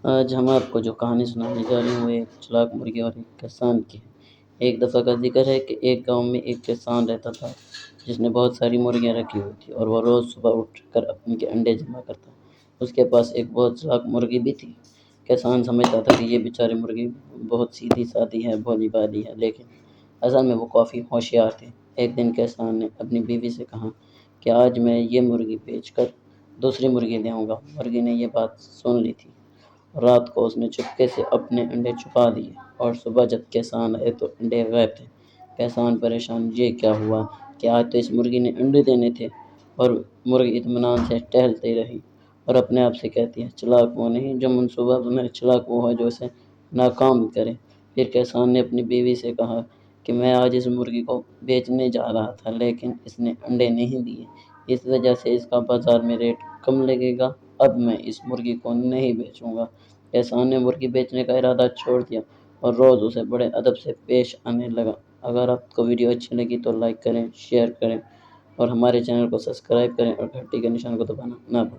آج ہم آپ کو جو کہانی سنانے جا رہے ہیں وہ ایک چلاک مرغی اور ایک کسان کی ہے۔ ایک دفعہ کا ذکر ہے کہ ایک گاؤں میں ایک کسان رہتا تھا جس نے بہت ساری مرغیاں رکھی ہوئی تھی اور وہ روز صبح اٹھ کر ان کے انڈے جمع کرتا۔ اس کے پاس ایک بہت چلاک مرغی بھی تھی۔ کسان سمجھتا تھا کہ یہ بیچاری مرغی بہت سیدھی سادی ہے، بھولی بھالی ہے، لیکن اصل میں وہ کافی ہوشیار تھی۔ ایک دن کسان نے اپنی بیوی سے کہا کہ آج میں یہ مرغی بیچ کر دوسری مرغی لے آؤں گا۔ مرغی نے یہ بات سن لی تھی۔ رات کو اس نے چپکے سے اپنے انڈے چھپا دیے اور صبح جب کسان آئے تو انڈے غائب تھے۔ کسان پریشان، یہ کیا ہوا؟ کہ آج تو اس مرغی نے انڈے دینے تھے۔ اور مرغی اطمینان سے ٹہلتی رہی اور اپنے آپ سے کہتی ہے، چلاک وہ نہیں جو منصوبہ بنائے، چلاک وہ ہے جو اسے ناکام کرے۔ پھر کسان نے اپنی بیوی سے کہا کہ میں آج اس مرغی کو بیچنے جا رہا تھا لیکن اس نے انڈے نہیں دیے، اس وجہ سے اس کا بازار میں ریٹ کم لگے گا۔ اب میں اس مرغی کو نہیں بیچوں گا۔ کسان نے مرغی بیچنے کا ارادہ چھوڑ دیا اور روز اسے بڑے ادب سے پیش آنے لگا۔ اگر آپ کو ویڈیو اچھی لگی تو لائک کریں، شیئر کریں اور ہمارے چینل کو سبسکرائب کریں اور گھنٹی کے نشان کو دبانا نہ بھولیں۔